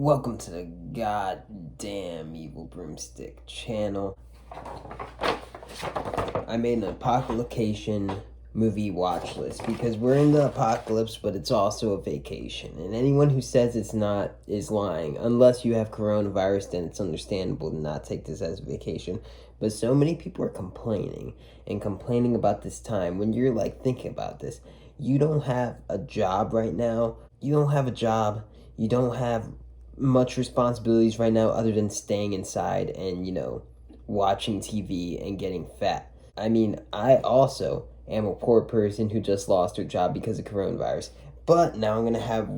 Welcome to the goddamn Evil Broomstick channel. I made an apocalypse movie watch list because we're in the apocalypse, but it's also a vacation. And anyone who says it's not is lying. Unless you have coronavirus, then it's understandable to not take this as a vacation. But so many people are complaining about this time. When you're like thinking about this, you don't have a job right now. You don't have a job. You don't have much responsibilities right now other than staying inside and, watching TV and getting fat. I mean, I also am a poor person who just lost her job because of coronavirus. But now I'm going to have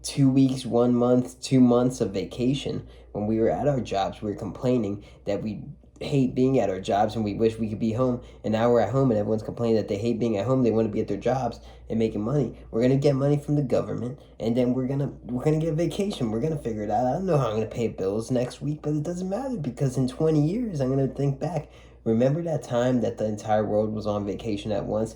2 weeks, 1 month, 2 months of vacation. When we were at our jobs, we were complaining that we hate being at our jobs and we wish we could be home. And now we're at home and everyone's complaining that they hate being at home. They want to be at their jobs and making money. We're gonna get money from the government, and then we're gonna get vacation. We're gonna figure it out. I don't know how I'm gonna pay bills next week, but it doesn't matter because in 20 years I'm gonna think back. Remember that time that the entire world was on vacation at once?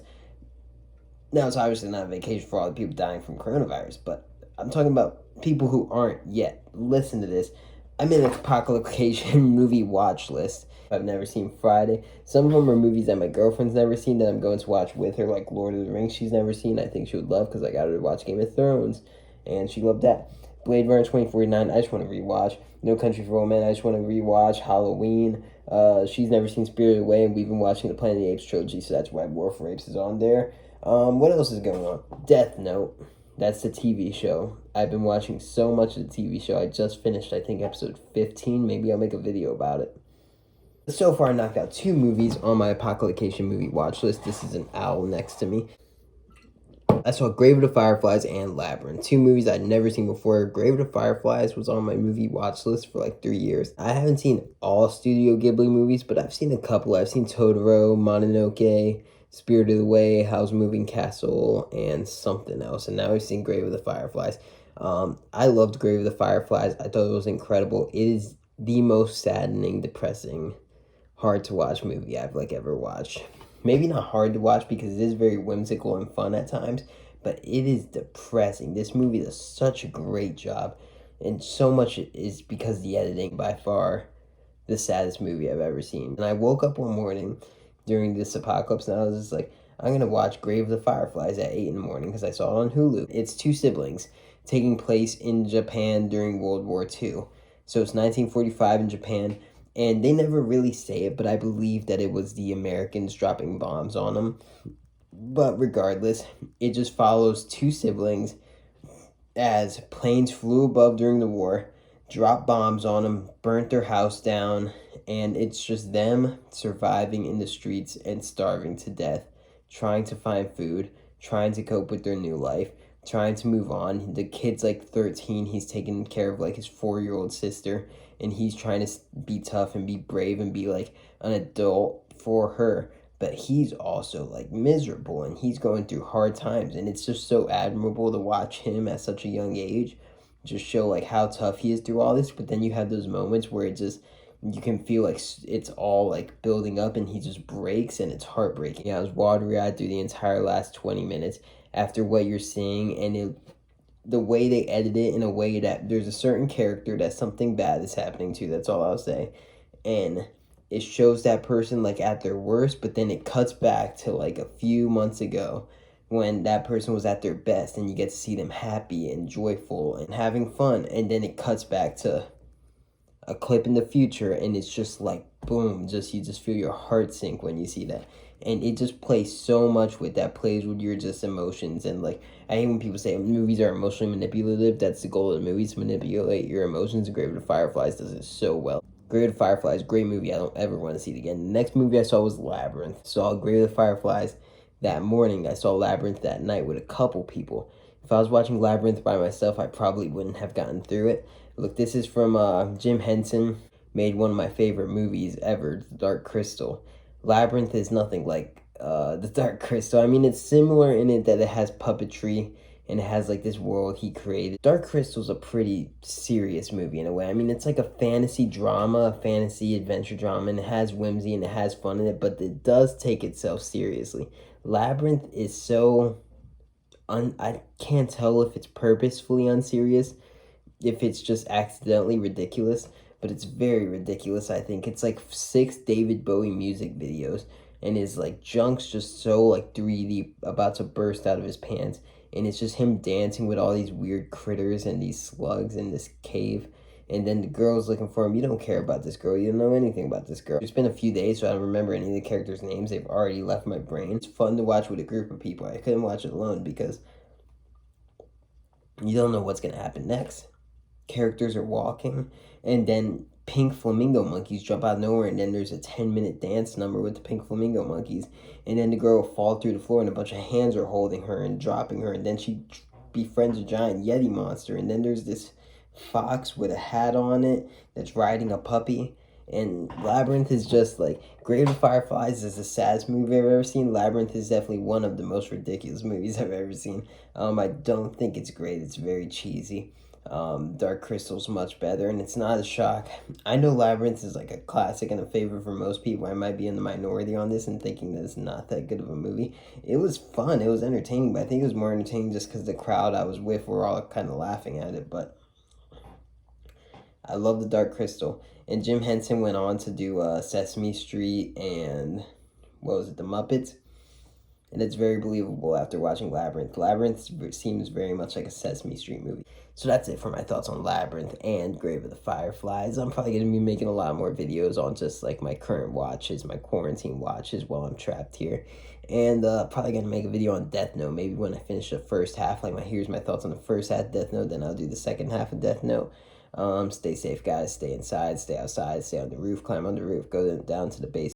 Now it's obviously not a vacation for all the people dying from coronavirus, but I'm talking about people who aren't yet. Listen to this. I'm in an apocalypse movie watch list. I've never seen Friday. Some of them are movies that my girlfriend's never seen that I'm going to watch with her, like Lord of the Rings she's never seen. I think she would love because I got her to watch Game of Thrones, and she loved that. Blade Runner 2049, I just want to rewatch. No Country for Old Men, I just want to rewatch. Halloween, she's never seen Spirited Away, and we've been watching the Planet of the Apes trilogy, so that's why War for Apes is on there. What else is going on? Death Note. That's the TV show. I've been watching so much of the TV show. I just finished, I think, episode 15. Maybe I'll make a video about it. So far, I knocked out 2 movies on my apocalypse movie watch list. This is an owl next to me. I saw Grave of the Fireflies and Labyrinth. 2 movies I'd never seen before. Grave of the Fireflies was on my movie watch list for like 3 years. I haven't seen all Studio Ghibli movies, but I've seen a couple. I've seen Totoro, Mononoke, Spirited Away, Howl's Moving Castle, and something else. And now I've seen Grave of the Fireflies. I loved Grave of the Fireflies. I thought it was incredible. It is the most saddening, depressing, hard to watch movie I've ever watched. Maybe not hard to watch because it is very whimsical and fun at times, but it is depressing. This movie does such a great job, and so much is because the editing, by far the saddest movie I've ever seen. And I woke up one morning during this apocalypse and I was just like, I'm gonna watch Grave of the Fireflies at 8 in the morning because I saw it on Hulu. It's 2 siblings taking place in Japan during World War II. So it's 1945 in Japan. And they never really say it, but I believe that it was the Americans dropping bombs on them. But regardless, it just follows 2 siblings as planes flew above during the war, dropped bombs on them, burnt their house down, and it's just them surviving in the streets and starving to death, trying to find food, trying to cope with their new life, trying to move on. The kid's 13, he's taking care of his 4-year-old sister, and he's trying to be tough and be brave and be an adult for her, but he's also miserable and he's going through hard times, and it's just so admirable to watch him at such a young age just show how tough he is through all this. But then you have those moments where you can feel it's all building up and he just breaks and it's heartbreaking. Yeah, I was watery-eyed through the entire last 20 minutes after what you're seeing, and the way they edit it in a way that there's a certain character that something bad is happening to. That's all I'll say. And it shows that person at their worst, but then it cuts back to a few months ago when that person was at their best, and you get to see them happy and joyful and having fun. And then it cuts back to a clip in the future, and it's just boom, you just feel your heart sink when you see that. And it just plays so much with that, plays with your just emotions. And I hate when people say movies are emotionally manipulative. That's the goal of the movies, to manipulate your emotions. Grave of the Fireflies does it so well. Grave of the Fireflies, great movie. I don't ever want to see it again. The next movie I saw was Labyrinth. Saw Grave of the Fireflies that morning. I saw Labyrinth that night with a couple people. If I was watching Labyrinth by myself, I probably wouldn't have gotten through it. Look, this is from Jim Henson. Made one of my favorite movies ever, The Dark Crystal. Labyrinth is nothing like The Dark Crystal. I mean, it's similar in it that it has puppetry and it has this world he created. Dark Crystal's a pretty serious movie in a way. I mean, it's a fantasy drama, a fantasy adventure drama, and it has whimsy and it has fun in it, but it does take itself seriously. Labyrinth is so I can't tell if it's purposefully unserious, if it's just accidentally ridiculous, but it's very ridiculous. I think it's like 6 David Bowie music videos, and his like junk's just so like 3D, about to burst out of his pants, and it's just him dancing with all these weird critters and these slugs in this cave. And then the girl's looking for him. You don't care about this girl. You don't know anything about this girl. It's been a few days, so I don't remember any of the characters' names. They've already left my brain. It's fun to watch with a group of people. I couldn't watch it alone because you don't know what's going to happen next. Characters are walking, and then pink flamingo monkeys jump out of nowhere, and then there's a 10-minute dance number with the pink flamingo monkeys, and then the girl will fall through the floor, and a bunch of hands are holding her and dropping her, and then she befriends a giant yeti monster, and then there's this fox with a hat on it that's riding a puppy. And Labyrinth is just like, Grave of the Fireflies is the saddest movie I've ever seen. Labyrinth is definitely one of the most ridiculous movies I've ever seen. I don't think it's great. It's very cheesy. Dark Crystal's much better, and it's not a shock. I know Labyrinth is like a classic and a favorite for most people. I might be in the minority on this and thinking that it's not that good of a movie. It was fun. It was entertaining, but I think it was more entertaining just because the crowd I was with were all kind of laughing at it. But I love the Dark Crystal. And Jim Henson went on to do Sesame Street and, what was it, The Muppets? And it's very believable after watching Labyrinth. Labyrinth seems very much like a Sesame Street movie. So that's it for my thoughts on Labyrinth and Grave of the Fireflies. I'm probably going to be making a lot more videos on just like my current watches, my quarantine watches while I'm trapped here. And probably going to make a video on Death Note. Maybe when I finish the first half, like here's my thoughts on the first half of Death Note, then I'll do the second half of Death Note. Stay safe, guys. Stay inside, stay outside, stay on the roof, climb on the roof, go down to the base.